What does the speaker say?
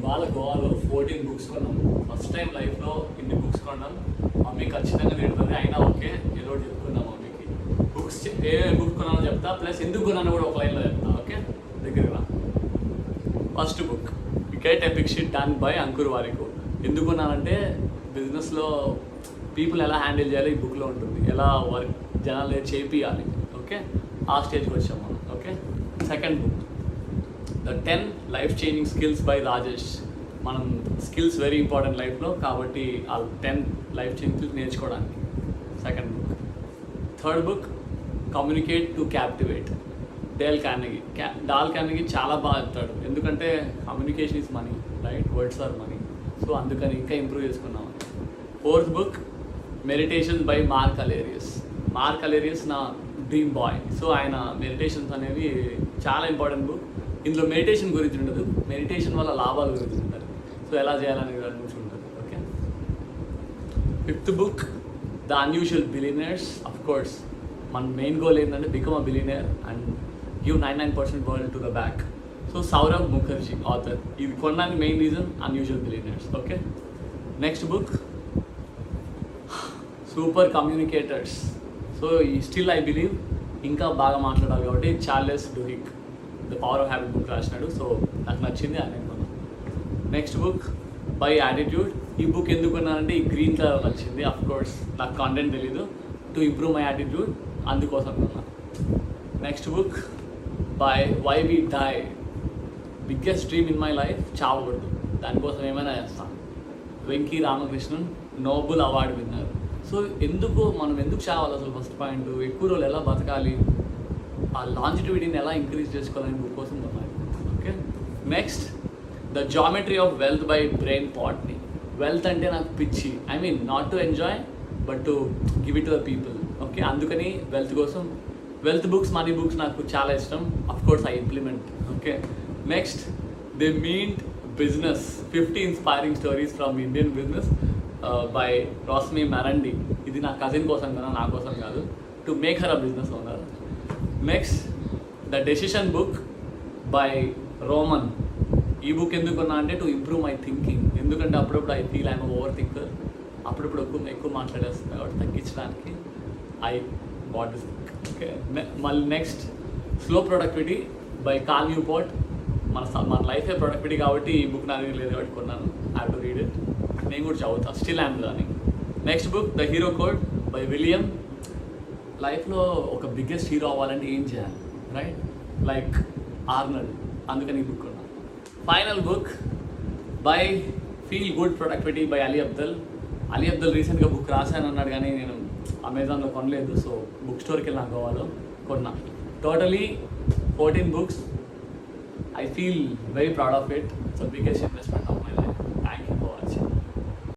ఇవాళ గోవాలో 14 బుక్స్ కొన్నాం. ఫస్ట్ టైం లైఫ్లో ఇన్ని బుక్స్ కొన్నాం. మమ్మీ ఖచ్చితంగా తిడుతుంది, అయినా ఓకే ఏదో ఒకటి చెప్పుకున్నాం మమ్మీకి. బుక్స్ ఏ బుక్ కొన్నానో చెప్తా, ప్లస్ ఎందుకు కొన్నానో కూడా ఒక లైన్లో చెప్తా. ఓకే, దగ్గరికి రా. First book get epic shit done by Ankur వారికు. ఎందుకు కొన్నానంటే బిజినెస్లో పీపుల్ ఎలా హ్యాండిల్ చేయాలి ఈ బుక్లో ఉంటుంది, ఎలా వర్క్ జనాలు చేపియాలి. ఓకే, ఆ స్టేజ్కి వచ్చాం మనం. Okay, second book the 10 life changing skills by Rajesh. మనం స్కిల్స్ వెరీ ఇంపార్టెంట్ లైఫ్లో, కాబట్టి ఆ 10 లైఫ్ చేంజింగ్ స్కిల్స్ నేర్చుకోవడానికి. Second book. Third book communicate to captivate, Dale Carnegie చాలా బాగా చెప్తాడు. ఎందుకంటే communication is money, right? Words are money. So అందుకని ఇంకా ఇంప్రూవ్ చేసుకున్నాం. Fourth book meditations by Marcus Aurelius నా డ్రీమ్ బాయ్. సో ఆయన మెడిటేషన్స్ అనేవి చాలా ఇంపార్టెంట్ బుక్. ఇందులో మెడిటేషన్ గురించి ఉండదు, మెడిటేషన్ వల్ల లాభాల గురించి ఉంటుంది. సో ఎలా చేయాలనేది దాని గురించి ఉంటుంది. Okay, fifth book the unusual billionaires. Of course మన మెయిన్ గోల్ ఏంటంటే become a billionaire and give 99% world to the back. So Sourav Mukherjee author. ఇది కొనడానికి main reason unusual billionaires. Okay, next book super communicators. So still I believe ఇంకా బాగా మాట్లాడాలి కాబట్టి Charles Duhigg the power of habit book రాసినాడు. So నాకు నచ్చింది, అది నేను. Next book by attitude. ఈ బుక్ ఎందుకు కొన్నానంటే ఈ గ్రీన్ కలర్ నచ్చింది. అఫ్ కోర్స్ నాకు కాంటెంట్ తెలీదు, టు ఇంప్రూవ్ మై యాటిట్యూడ్, అందుకోసం కొన్నా. Next book by why we die. Biggest dream in my life చావకూడదు, దానికోసం ఏమైనా చేస్తాను. వెంకీ రామకృష్ణన్ నోబెల్ అవార్డు విన్నారు. సో మనం ఎందుకు చావాలి అసలు? ఫస్ట్ పాయింట్, ఎక్కువ రోజులు ఎలా బతకాలి, ఆ లాంజిటివిటీని ఎలా ఇంక్రీజ్ చేసుకోవాలని బుక్ కోసం కొన్నాను. Okay, next the geometry of wealth by Brian Portnoy. Wealth అంటే నాకు పిచ్చి, I mean not to enjoy but to give it to the people. Okay, అందుకని వెల్త్ బుక్స్, మనీ బుక్స్ నాకు చాలా ఇష్టం. Of course I implement. Okay, next the meet business 50 inspiring stories from Indian business by Rashmi Marandi. ఇది నా cousin కోసం కదా, నా కోసం కాదు, to make her a business owner. Next the decision book by Roman. ఈ బుక్ ఎందుకున్నా అంటే టు ఇంప్రూవ్ మై థింకింగ్. ఎందుకంటే అప్పుడప్పుడు I feel I'm over thinker, అప్పుడప్పుడు ఎక్కువ మాట్లాడేస్తుంది, కాబట్టి తగ్గించడానికి I bought this book. Okay, మళ్ళీ next slow productivity by Cal Newport. మన లైఫే ప్రొడక్టివిటీ కాబట్టి ఈ బుక్ నా దగ్గర లేదు కాబట్టి కొన్నాను. I have to read it. నేను కూడా చదువుతా, still I'm learning. Next book the hero code by William. లైఫ్లో ఒక బిగ్గెస్ట్ హీరో అవ్వాలంటే ఏం చేయాలి, రైట్? లైక్ ఆర్నల్డ్, అందుకని ఈ బుక్ కొన్నాను. Final book by feel good productivity by Ali Abdel రీసెంట్గా బుక్ రాశాను అన్నాడు, కానీ నేను అమెజాన్లో కొనలేదు. సో బుక్ స్టోర్కి వెళ్ళి నాకు గోవాలో కొన్నా. Totally 14 books. I feel very proud of it. It's the biggest investment of my life. Thank you.